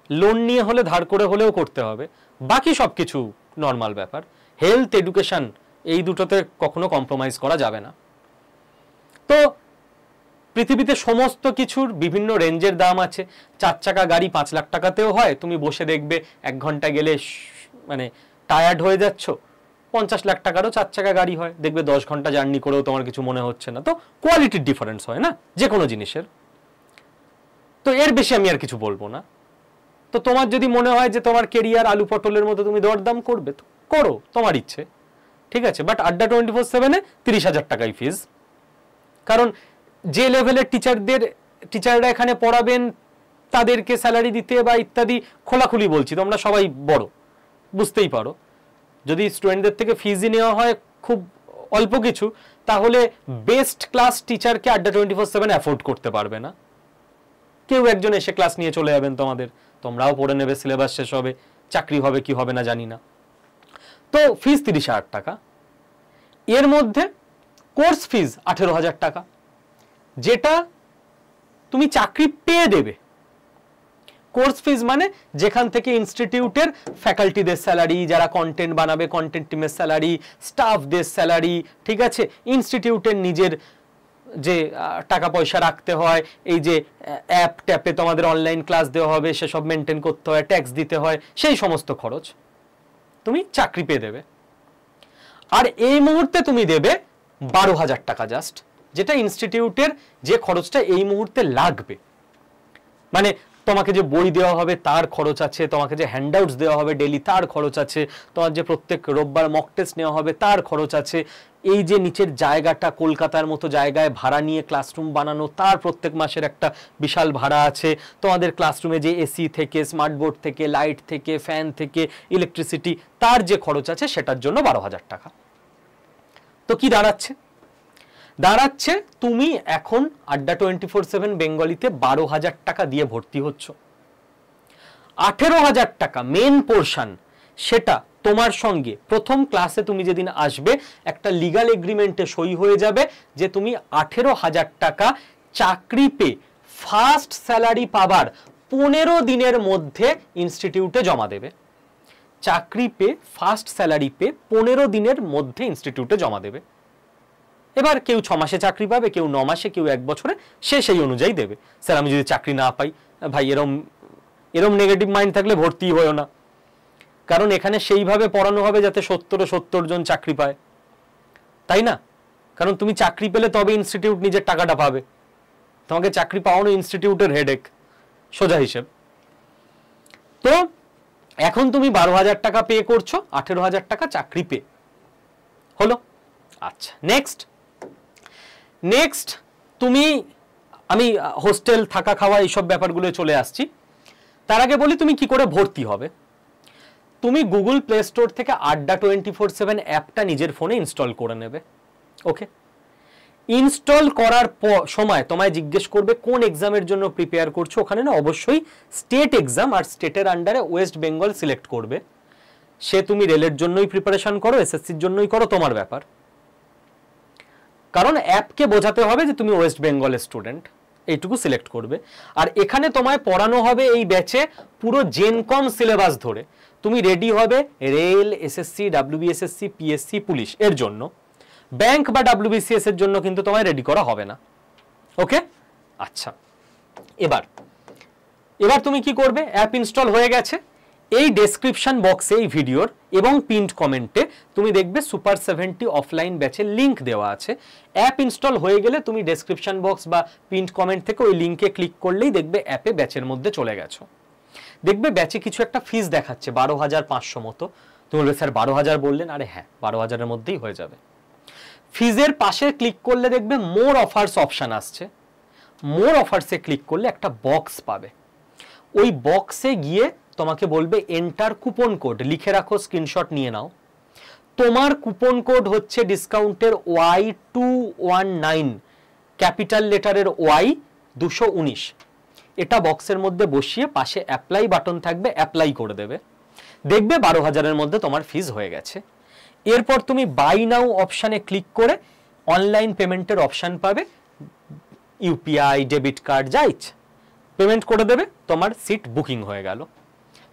লোন নিয়ে হলে ধার করে হলেও করতে হবে, বাকি সব কিছু নর্মাল ব্যাপার। হেলথ, এডুকেশন এই দুটোতে কখনো কম্প্রোমাইজ করা যাবে না। তো পৃথিবীতে সমস্ত কিছুর বিভিন্ন রেঞ্জের দাম আছে। 4 চাকা গাড়ি 5 লাখ টাকাতেও হয়, তুমি বসে দেখবে 1 ঘন্টা গেলে মানে টায়ার্ড হয়ে যাচ্ছ। 50 লাখ টাকারও 4 চাকা গাড়ি হয়, দেখবে 10 ঘন্টা জার্নি করেও তোমার কিছু মনে হচ্ছে না। তো কোয়ালিটির ডিফারেন্স হয় না যে কোনো জিনিসের। তো এর বেশি আমি আর কিছু বলবো না। তো তোমার যদি মনে হয় যে তোমার কেরিয়ার আলু পটলের মতো তুমি দরদাম করবে, তো করো, তোমার ইচ্ছে, ঠিক আছে। বাট আড্ডা 24/7-এ 30,000 টাকাই ফিজ। কারণ যে লেভেলের টিচাররা এখানে পড়াবেন তাদেরকে স্যালারি দিতে বা ইত্যাদি, খোলাখুলি বলছি, তোমরা সবাই বড়, বুঝতেই পারো। যদি স্টুডেন্টদের থেকে ফিজই নেওয়া হয় খুব অল্প কিছু, তাহলে বেস্ট ক্লাস টিচারকে আড্ডা 24/7 অ্যাফোর্ড করতে পারবে না। কেউ একজন এসে ক্লাস নিয়ে চলে যাবেন তোমাদের, তোমরাও পড়ে নেবে, সিলেবাস শেষ হবে, চাকরি হবে কি হবে না জানি না। তো ফিজ 30,000 টাকা। এর মধ্যে কোর্স ফিজ 18,000 টাকা, যেটা তুমি চাকরি পেয়ে দেবে। কোর্স ফিজ মানে যেখান থেকে ইনস্টিটিউটের ফ্যাকাল্টিদের স্যালারি, যারা কন্টেন্ট বানাবে কন্টেন্ট টিমের স্যালারি, স্টাফদের স্যালারি, ঠিক আছে, ইনস্টিটিউটের নিজের যে টাকা পয়সা রাখতে হয়, এই যে অ্যাপ ট্যাপে তোমাদের অনলাইন ক্লাস দেওয়া হবে সেসব মেনটেন করতে হয়, ট্যাক্স দিতে হয়, সেই সমস্ত খরচ তুমি চাকরি পেয়ে দেবে। আর এই মুহূর্তে তুমি দেবে 12,000 টাকা জাস্ট, যেটা ইনস্টিটিউটের যে খরচটা এই মুহূর্তে লাগবে। মানে তোমাকে যে বই দেওয়া হবে তার খরচ আছে, তোমাকে যে হ্যান্ডআউটস দেওয়া হবে ডেলি তার খরচ আছে, তোমার যে প্রত্যেক রোববার মক টেস্ট নেওয়া হবে তার খরচ আছে, এই যে নিচের জায়গাটা কলকাতার মতো জায়গায় ভাড়া নিয়ে ক্লাসরুম বানানো তার প্রত্যেক মাসের একটা বিশাল ভাড়া আছে, তোমাদের ক্লাসরুমে যে এসি থেকে, স্মার্ট বোর্ড থেকে, লাইট থেকে, ফ্যান থেকে, ইলেকট্রিসিটি, তার যে খরচ আছে সেটার জন্য 12,000 টাকা। তো কি দাঁড়াচ্ছে তুমি এখন আড্ডা 24/7 বেঙ্গলিতে 12,000 টাকা দিয়ে ভর্তি হচ্ছ। 18,000 টাকা মেন পোর্শন, সেটা তোমার সঙ্গে প্রথম ক্লাসে তুমি যেদিন আসবে একটা লিগাল এগ্রিমেন্টে সই হয়ে যাবে যে তুমি 18,000 টাকা চাকরি পেয়ে ফার্স্ট স্যালারি পাবার 15 দিনের মধ্যে ইনস্টিটিউটে জমা দেবে। চাকরি পেয়ে ফার্স্ট স্যালারি পেয়ে 15 দিনের মধ্যে ইনস্টিটিউটে জমা দেবে। এবার কেউ 6 মাসে চাকরি পাবে, কেউ 9 মাসে, কেউ 1 বছরে, সে সেই অনুযায়ী দেবে। স্যার আমি যদি চাকরি না পাই, ভাই এরম নেগেটিভ মাইন্ড থাকলে ভর্তি হয়েও না। কারণ এখানে সেইভাবে পড়ানো হবে যাতে 70 জন চাকরি পায়, তাই না? কারণ তুমি চাকরি পেলে তবে ইনস্টিটিউট নিজের টাকাটা পাবে, তোমাকে চাকরি পাওয়ানো ইনস্টিটিউটের হেডেক, সোজা হিসেব। তো এখন তুমি 12,000 টাকা পে করছো, 18,000 টাকা চাকরি পে হলো। আচ্ছা, নেক্সট আমি হোস্টেল থাকা খাওয়া এইসব ব্যাপারগুলো চলে আসছি। তার আগে বলি তুমি কি করে ভর্তি হবে। তুমি গুগল প্লে স্টোর থেকে আড্ডা 24/7 অ্যাপটা নিজের ফোনে ইনস্টল করে নেবে। ওকে, ইনস্টল করার সময় তোমায় জিজ্ঞেস করবে কোন এক্সামের জন্য প্রিপেয়ার করছো। ওখানে না অবশ্যই স্টেট এক্সাম আর স্টেটের আন্ডারে ওয়েস্ট বেঙ্গল সিলেক্ট করবে। সে তুমি রেলের জন্যই প্রিপারেশন করো, এসএসসির জন্যই করো, তোমার ব্যাপার। কারণ অ্যাপকে বোঝাতে হবে যে তুমি ওয়েস্ট বেঙ্গলের স্টুডেন্ট, এইটুকু সিলেক্ট করবে। আর এখানে তোমায় পড়ানো হবে এই ব্যাচে পুরো জেনকম সিলেবাস ধরে। তুমি রেডি হবে rail, SSC, WBSSC, PSC, police এর জন্য। ব্যাংক বা ডাব্লিউবিসিএস এর জন্য কিন্তু তোমায় রেডি করা হবে না। ওকে, আচ্ছা, এবার তুমি কি করবে। অ্যাপ ইনস্টল হয়ে গেছে, এই ডেসক্রিপশন বক্সে এই ভিডিওর এবং পিন্ড কমেন্টে তুমি দেখবে সুপার 70 অফলাইন ব্যাচের লিংক দেওয়া আছে। অ্যাপ ইনস্টল হয়ে গেলে তুমি ডেসক্রিপশন বক্স বা পিন্ড কমেন্ট থেকে ওই লিংকে ক্লিক করলেই দেখবে অ্যাপে ব্যাচের মধ্যে চলে গেছো। দেখবে ব্যাচে কিছু একটা ফিস দেখাচ্ছে 12,500 মতো। তুমি বলবে স্যার 12,000 বললেন, আরে হ্যাঁ 12,000-এর মধ্যেই হয়ে যাবে। ফিজের পাশে ক্লিক করলে দেখবে মোর অফার্স অপশন আসছে। মোর অফার্সে ক্লিক করলে একটা বক্স পাবে। ওই বক্সে গিয়ে তোমাকে বলবে এন্টার কুপন কোড, লিখে রাখো, স্ক্রিনশট নিয়ে নাও। তোমার কুপন কোড হচ্ছে ডিসকাউন্টের Y219, ক্যাপিটাল লেটারের Y 219। এটা বক্সের মধ্যে বসিয়ে পাশে অ্যাপ্লাই বাটন থাকবে, অ্যাপ্লাই করে দেবে। দেখবে 12,000-এর মধ্যে তোমার ফিজ হয়ে গেছে। এরপর তুমি বাই নাও অপশানে ক্লিক করে অনলাইন পেমেন্টের অপশান পাবে। ইউপিআই, ডেবিট কার্ড, যা ইচ্ছে পেমেন্ট করে দেবে। তোমার সিট বুকিং হয়ে গেল।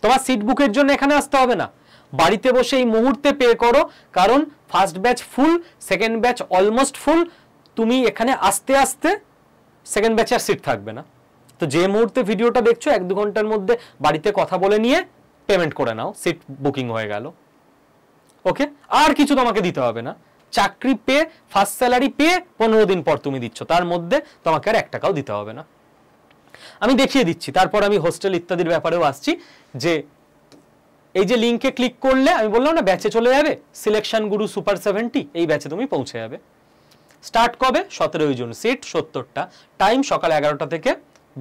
তোমার সিট বুকের জন্য এখানে আসতে হবে না, বাড়িতে বসে এই মুহূর্তে পে করো, কারণ ফার্স্ট ব্যাচ ফুল, সেকেন্ড ব্যাচ অলমোস্ট ফুল। তুমি এখানে আস্তে আস্তে সেকেন্ড ব্যাচের সিট থাকবে না। তো যে মুহূর্তে ভিডিওটা দেখছো 1-2 ঘন্টার মধ্যে বাড়িতে কথা বলে নিয়ে পেমেন্ট করে নাও, সিট বুকিং হয়ে গেল। ওকে, আর কিছু তোমাকে দিতে হবে না। চাকরি পে, ফার্স্ট স্যালারি পে 15 দিন পর তুমি দিচ্ছ, তার মধ্যে তোমাকে আর 1 টাকাও দিতে হবে না। আমি দেখিয়ে দিচ্ছি, তারপর আমি হোস্টেল ইত্যাদির ব্যাপারেও আসছি। যে এই যে লিঙ্কে ক্লিক করলে আমি বললাম না ব্যাচে চলে যাবে, সিলেকশন গুরু সুপার 70, এই ব্যাচে তুমি পৌঁছে যাবে। স্টার্ট কবে? 17 জুন। সিট 70টা, টাইম সকাল 11টা থেকে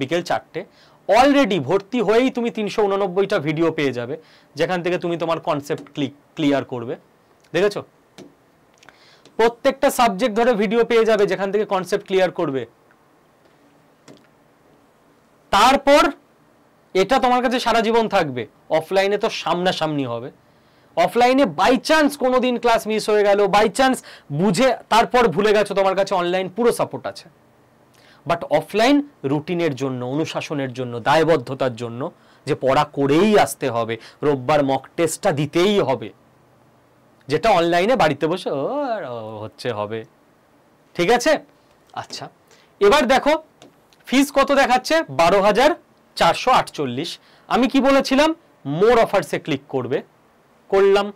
বিকেল 4টে। অলরেডি ভর্তি হয়েই তুমি 389টা ভিডিও পেয়ে যাবে, যেখান থেকে তুমি তোমার কনসেপ্ট ক্লিয়ার করবে। দেখেছো, প্রত্যেকটা সাবজেক্ট ধরে ভিডিও পেয়ে যাবে, যেখান থেকে কনসেপ্ট ক্লিয়ার করবে। তারপর এটা তোমার কাছে সারা জীবন থাকবে। অফলাইনে তো সামনাসামনি হবে, অফলাইনে বাই চান্স কোনোদিন ক্লাস মিস হয়ে গেল, বাই চান্স বুঝে তারপর ভুলে গেছো, তোমার কাছে অনলাইন পুরো সাপোর্ট আছে। বাট অফলাইন রুটিনের জন্য, অনুশাসনের জন্য, দায়বদ্ধতার জন্য, যে পড়া করেই আসতে হবে, রোববার মক টেস্টটা দিতেই হবে, যেটা অনলাইনে বাড়িতে বসে হচ্ছে হবে। ঠিক আছে? আচ্ছা, এবার দেখো ফিস কত দেখাচ্ছে, 12,448। আমি কি বলেছিলাম? মোর অফারসে ক্লিক করবে, করলাম।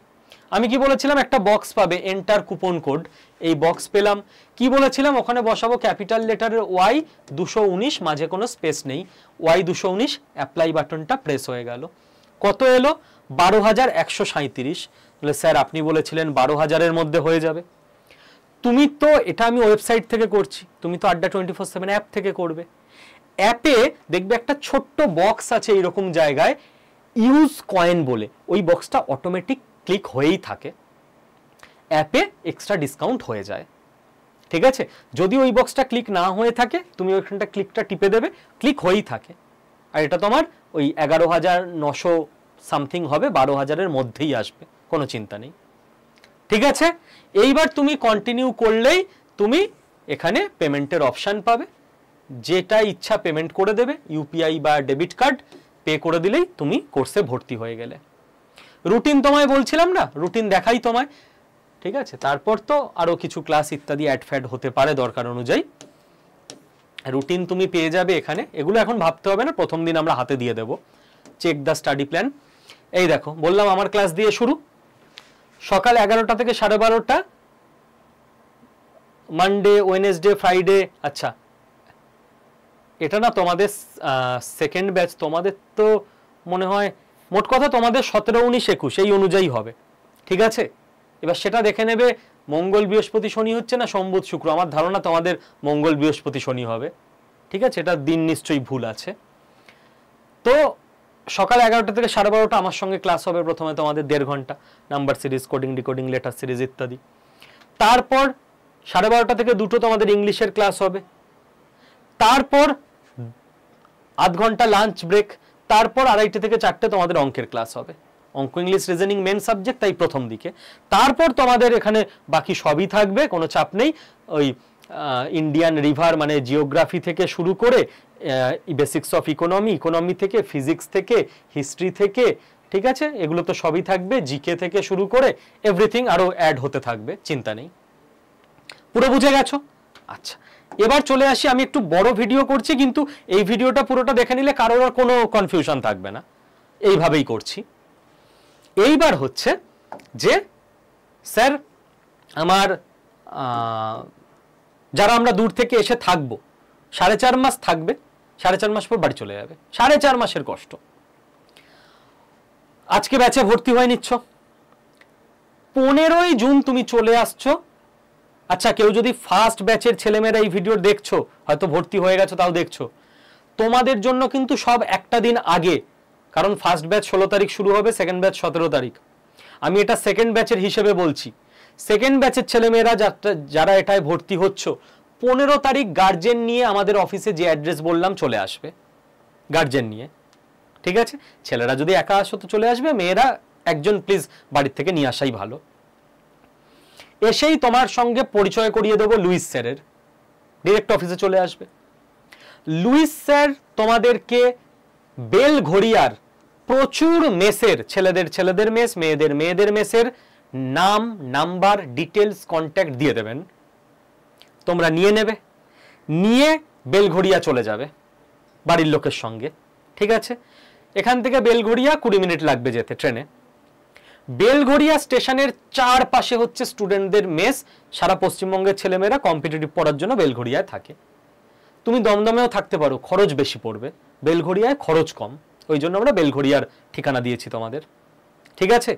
আমি কি বলেছিলাম? একটা বক্স পাবে, এন্টার কুপন কোড, এই বক্স পেলাম। কি বলেছিলাম? ওখানে বসাবো ক্যাপিটাল লেটারের Y219, মাঝে কোনো স্পেস নেই, Y219, অ্যাপ্লাই বাটনটা প্রেস হয়ে গেল। কত এলো? 12,137। বলে স্যার আপনি বলেছিলেন 12,000-এর মধ্যে হয়ে যাবে। তুমি তো, এটা আমি ওয়েবসাইট থেকে করছি, তুমি তো আড্ডা 24/7 অ্যাপ থেকে করবে। অ্যাপে দেখবে একটা ছোট্ট বক্স আছে এইরকম জায়গায়, ইউজ কয়েন বলে, ওই বক্সটা অটোমেটিক ক্লিক হয়েই থাকে, অ্যাপে এক্সট্রা ডিসকাউন্ট হয়ে যায়। ঠিক আছে? যদি ওই বক্সটা ক্লিক না হয়ে থাকে, তুমি ওইখানটা ক্লিকটা টিপে দেবে, ক্লিক হয়েই থাকে। আর এটা তোমার ওই 11,900 সামথিং হবে, 12,000-এর মধ্যেই আসবে, কোনো চিন্তা নেই। ঠিক আছে? এইবার তুমি কন্টিনিউ করলেই তুমি এখানে পেমেন্টের অপশান পাবে, যেটা ইচ্ছা পেমেন্ট করে দেবে, ইউপিআই বা ডেবিট কার্ড পে করে দিলেই তুমি কোর্সে ভর্তি হয়ে গেলে। রুটিন তোমায় বলছিলাম না, রুটিন দেখাই তোমায়। ঠিক আছে? তারপর তো আরো কিছু ক্লাস ইত্যাদি অ্যাড ফ্যাড হতে পারে দরকার অনুযায়ী। রুটিন তুমি পেয়ে যাবে এখানে, এগুলো এখন ভাবতে হবে না, প্রথম দিন আমরা হাতে দিয়ে দেব। Check the study plan. এই দেখো, বললাম আমার ক্লাস দিয়ে শুরু, সকাল 11টা থেকে 12:30, মানডে, ওয়েনেসডে, ফ্রাইডে। আচ্ছা, এটা না তোমাদের সেকেন্ড ব্যাচ, তোমাদের তো মনে হয় মোট কথা তোমাদের 17, 19, 21 এই অনুযায়ী হবে। ঠিক আছে? এবার সেটা দেখে নেবে, মঙ্গল, বৃহস্পতি, শনি হচ্ছে না, সোম, বুধ, শুক্র। আমার ধারণা তোমাদের মঙ্গল, বৃহস্পতি, শনি হবে। ঠিক আছে? এটা দিন নিশ্চয়ই ভুল আছে। তো সকাল 11টা থেকে 12:30 আমার সঙ্গে ক্লাস হবে। প্রথমে তোমাদের 1.5 ঘন্টা number series, coding, decoding, letter series ইত্যাদি। তারপর 12:30 থেকে 2টো তোমাদের ইংলিশের ক্লাস হবে। তারপর আধ ঘন্টা লাঞ্চ ব্রেক। তারপর 2:30 থেকে 4টে তোমাদের অঙ্কের ক্লাস হবে। অঙ্ক, ইংলিশ, রিজনিং মেন সাবজেক্ট, তাই প্রথম দিকে। তারপর তোমাদের এখানে বাকি সবই থাকবে, কোনো চাপ নেই। ওই ইন্ডিয়ান রিভার মানে জিওগ্রাফি থেকে শুরু করে বেসিক্স অফ ইকোনমি, ইকোনমি থেকে, ফিজিক্স থেকে, হিস্ট্রি থেকে, ঠিক আছে, এগুলো তো সবই থাকবে। জিকে থেকে শুরু করে এভরিথিং আরো অ্যাড হতে থাকবে, চিন্তা নেই। পুরো বুঝে গেছো? আচ্ছা, এবার চলে আসি, আমি একটু বড় ভিডিও করছি, কিন্তু এই ভিডিওটা পুরোটা দেখে নিলে কারোর আর কোনো কনফিউশন থাকবে না, এইভাবেই করছি। এইবার হচ্ছে যে স্যার আমার যারা আমরা দূর থেকে এসে থাকবো, 4.5 মাস থাকবে, 4.5 মাস পর বাড়ি চলে যাবে, 4.5 মাসের কষ্ট। আজকে ব্যাচে ভর্তি হয়ে নিচ্ছ, 15 জুন তুমি চলে আসছো। আচ্ছা, কেউ যদি ফার্স্ট ব্যাচের ছেলেমেয়েরা এই ভিডিও দেখছো, হয়তো ভর্তি হয়ে গেছো তাও দেখছো, তোমাদের জন্য কিন্তু সব একটা দিন আগে, কারণ ফার্স্ট ব্যাচ 16 তারিখ শুরু হবে, সেকেন্ড ব্যাচ 17 তারিখ। আমি এটা সেকেন্ড ব্যাচের হিসেবে বলছি। সেকেন্ড ব্যাচের ছেলেমেয়েরা যারা এটায় ভর্তি হচ্ছ, 15 তারিখ গার্জেন নিয়ে আমাদের অফিসে যে অ্যাড্রেস বললাম চলে আসবে, গার্জেন নিয়ে। ঠিক আছে? ছেলেরা যদি একা আসো তো চলে আসবে, মেয়েরা একজন প্লিজ বাড়ির থেকে নিয়ে আসাই ভালো। এসেই তোমার সঙ্গে পরিচয় করিয়ে দেবো লুইস স্যারের, ডিরেক্ট অফিসে চলে আসবে। লুইস স্যার তোমাদেরকে বেলঘড়িয়ার প্রচুর মেসের, ছেলেদের মেস, মেয়েদের মেসের নাম, নাম্বার, ডিটেলস, কন্ট্যাক্ট দিয়ে দেবেন। তোমরা নিয়ে নেবে, নিয়ে বেলঘড়িয়া চলে যাবে বাড়ির লোকের সঙ্গে। ঠিক আছে, এখান থেকে বেলঘড়িয়া 20 মিনিট লাগবে যেতে ট্রেনে। বেলঘড়িয়া স্টেশনের চারপাশে হচ্ছে স্টুডেন্টদের মেস। সারা পশ্চিমবঙ্গের ছেলেমেয়েরা কম্পিটিটিভ পড়ার জন্য বেলঘড়িয়ায় থাকে। তুমি দমদমেও থাকতে পারো, খরচ বেশি পড়বে। বেলঘড়িয়ায় খরচ কম, ওই জন্য আমরা বেলঘড়িয়ার ঠিকানা দিয়েছি তোমাদের। ঠিক আছে,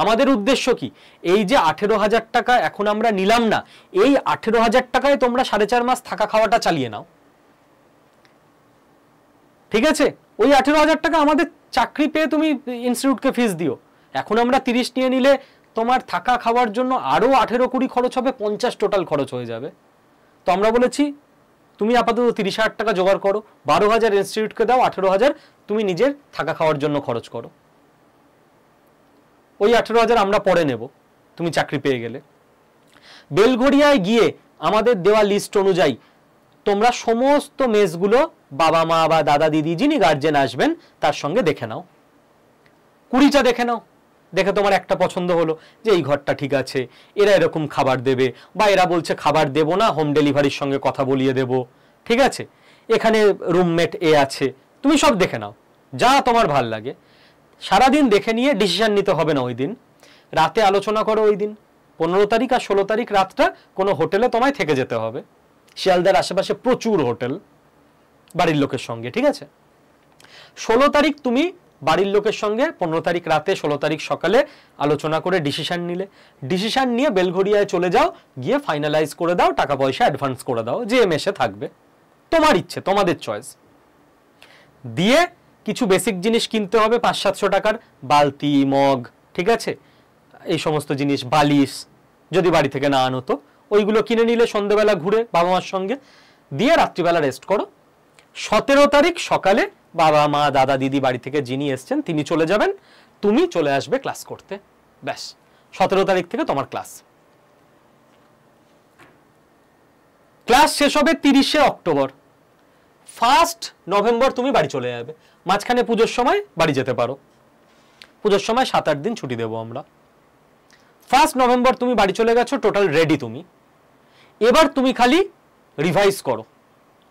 আমাদের উদ্দেশ্য কি, এই যে 18,000 টাকা এখন আমরা নিলাম না, এই 18,000 টাকায় তোমরা 4.5 মাস থাকা খাওয়াটা চালিয়ে নাও। ঠিক আছে, ওই 18,000 টাকা আমাদের চাকরি পেয়ে তুমি ইনস্টিটিউটকে ফিস দিও। এখন আমরা 30 নিয়ে নিলে তোমার থাকা খাওয়ার জন্য আরো 18-20 খরচ হবে, 50 টোটাল খরচ হয়ে যাবে। তো আমরা বলেছি তুমি আপাতত 30,000 টাকা জোগাড় করো, 12,000 ইনস্টিটিউটকে দাও, 18,000 তুমি নিজের থাকা খাওয়ার জন্য খরচ করো। ওই 18,000 আমরা পরে নেব তুমি চাকরি পেয়ে গেলে। বেলঘড়িয়ায় গিয়ে আমাদের দেওয়া লিস্ট অনুযায়ী তোমরা সমস্ত মেসগুলো বাবা মা বা দাদা দিদি যিনি গার্জেন আসবেন তার সঙ্গে দেখে নাও, 20টা দেখে নাও। দেখে তোমার একটা পছন্দ হলো যে এই ঘরটা ঠিক আছে, এরা এরকম খাবার দেবে, বা এরা বলছে খাবার দেব না, হোম ডেলিভারির সঙ্গে কথা বলিয়ে দেব। ঠিক আছে, এখানে রুমমেট এ আছে, তুমি সব দেখে নাও যা তোমার ভাল লাগে। সারাদিন দেখে নিয়ে ডিসিশন নিতে হবে না ওই দিন, রাতে আলোচনা করো। ওই দিন 15 তারিখ আর 16 তারিখ রাতটা কোনো হোটেলে তোমায় থেকে যেতে হবে। শিয়ালদার আশেপাশে প্রচুর হোটেল বাড়ির লোকের সঙ্গে। ঠিক আছে, 16 তারিখ তুমি বাড়ির লোকের সঙ্গে 15 তারিখ রাতে 16 তারিখ সকালে আলোচনা করে ডিসিশন নিলে, ডিসিশন নিয়ে বেলঘড়িয়ায় চলে যাও, গিয়ে ফাইনালাইজ করে দাও, টাকা পয়সা অ্যাডভান্স করে দাও, যে মেসে থাকবে তোমার ইচ্ছে, তোমাদের চয়েস। দিয়ে কিছু বেসিক জিনিস কিনতে হবে 500-700 টাকার, বালতি, মগ, ঠিক আছে, এই সমস্ত জিনিস, বালিশ যদি বাড়ি থেকে না আনো তো ওইগুলো কিনে নিলে সন্ধ্যেবেলা ঘুরে বাবা মার সঙ্গে, দিয়ে রাত্রিবেলা রেস্ট করো। 17 তারিখ সকালে বাবা মা দাদা দিদি বাড়ি থেকে যিনি এসছেন তিনি চলে যাবেন, তুমি চলে আসবে ক্লাস করতে। ব্যাস, 17 তারিখ থেকে তোমার ক্লাস। ক্লাস শেষ হবে 30শে অক্টোবর। 1 নভেম্বর তুমি বাড়ি চলে যাবে। মাঝখানে পুজোর সময় বাড়ি যেতে পারো, পুজোর সময় 7-8 দিন ছুটি দেবো আমরা। 1 নভেম্বর তুমি বাড়ি চলে গেছো, টোটাল রেডি তুমি। এবার তুমি খালি রিভাইজ করো,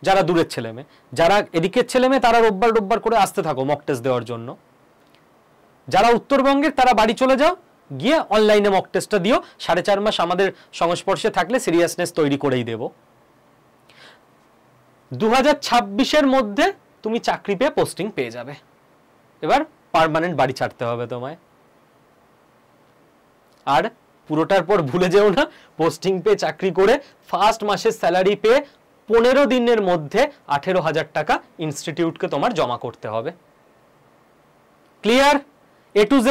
যারা দূরের ছেলে মেয়ে, যারা এদিকের ছেলে মেয়ে তারা রোববার করে আসতে থাকো মক টেস্ট দেওয়ার জন্য। যারা উত্তরবঙ্গের তারা বাড়ি চলে যাও, গিয়ে অনলাইনে মক টেস্টটা দিও। 4.5 মাস আমাদের সংস্পর্শে থাকলে সিরিয়াসনেস তৈরি করেই দেব। 2026-এর মধ্যে তুমি চাকরি পেয়ে পোস্টিং পেয়ে যাবে। এবার পার্মানেন্ট বাড়ি ছাড়তে হবে তোমায়। আর পুরোটার পর ভুলে যেও না, পোস্টিং পেয়ে চাকরি করে 1st মাসের স্যালারি পেয়ে 15 দিনের মধ্যে 18,000 টাকা ইনস্টিটিউটকে তোমার জমা করতে হবে। ক্লিয়ার? A to Z।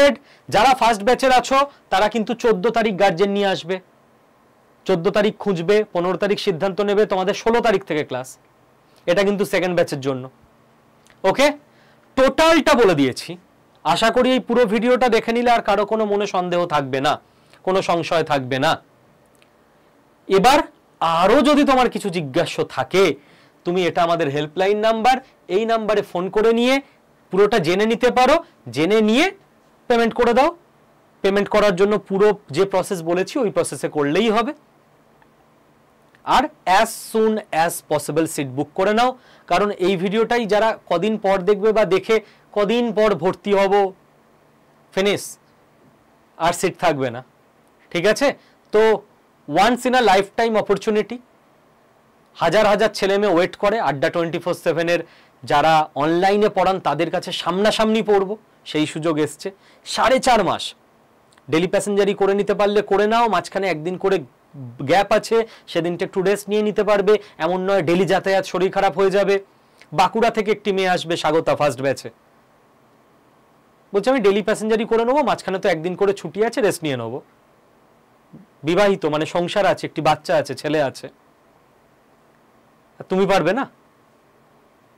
যারা ফার্স্ট ব্যাচের আছো তারা কিন্তু 14 তারিখ গার্জেন নিয়ে আসবে, 14 তারিখ খুঁজবে, 15 তারিখ সিদ্ধান্ত নেবে, তোমাদের 16 তারিখ থেকে ক্লাস। এটা কিন্তু সেকেন্ড ব্যাচের জন্য। ওকে, টোটালটা বলে দিয়েছি। আশা করি এই পুরো ভিডিওটা দেখে নিলে আর কারো কোনো মনে সন্দেহ থাকবে না, কোনো সংশয় থাকবে না। এবার আরো যদি তোমার কিছু জিজ্ঞাসা থাকে, তুমি এটা আমাদের হেল্পলাইন নাম্বার, এই নাম্বারে ফোন করে নিয়ে পুরোটা জেনে নিতে পারো। জেনে নিয়ে পেমেন্ট করে দাও। পেমেন্ট করার জন্য পুরো যে প্রসেস বলেছি ওই প্রসেসে করলেই হবে। আর as soon as possible seat book করে নাও, কারণ এই ভিডিওটাই যারা কদিন পর দেখবে বা দেখে কদিন পর ভর্তি হব, ফিনিশ, আর সিট থাকবে না। ঠিক আছে, তো once in a lifetime opportunity. হাজার হাজার ছেলে মেয়ে ওয়েট করে আড্ডা 24/7-এর। যারা অনলাইনে পড়ান তাদের কাছে সামনাসামনি পড়বো, সেই সুযোগ এসছে। 4.5 মাস ডেলি প্যাসেঞ্জারি করে নিতে পারলে করে নাও, মাঝখানে একদিন করে গ্যাপ আছে, সেদিনটা একটু রেস্ট নিয়ে নিতে পারবে। এমন নয় ডেলি যাতায়াত, শরীর খারাপ হয়ে যাবে। বাঁকুড়া থেকে একটি মেয়ে আসবে, স্বাগতা, ফার্স্ট ব্যাচে, বলছে আমি ডেলি প্যাসেঞ্জারি করে নেবো, মাঝখানে তো একদিন করে ছুটি আছে, রেস্ট নিয়ে নেবো। বিবাহিত, মানে সংসার আছে, একটি বাচ্চা আছে, ছেলে আছে, তুমি পারবে না।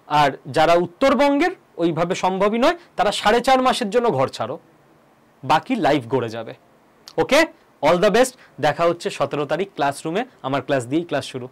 আর যারা উত্তরবঙ্গের ওইভাবে সম্ভবই নয়, তারা 4.5 মাসের জন্য ঘর ছাড়ো, বাকি লাইফ গড়ে যাবে। ওকে, অল দ্য বেস্ট। দেখা হচ্ছে 17 তারিখ ক্লাসরুমে, আমার ক্লাস দিয়েই ক্লাস শুরু।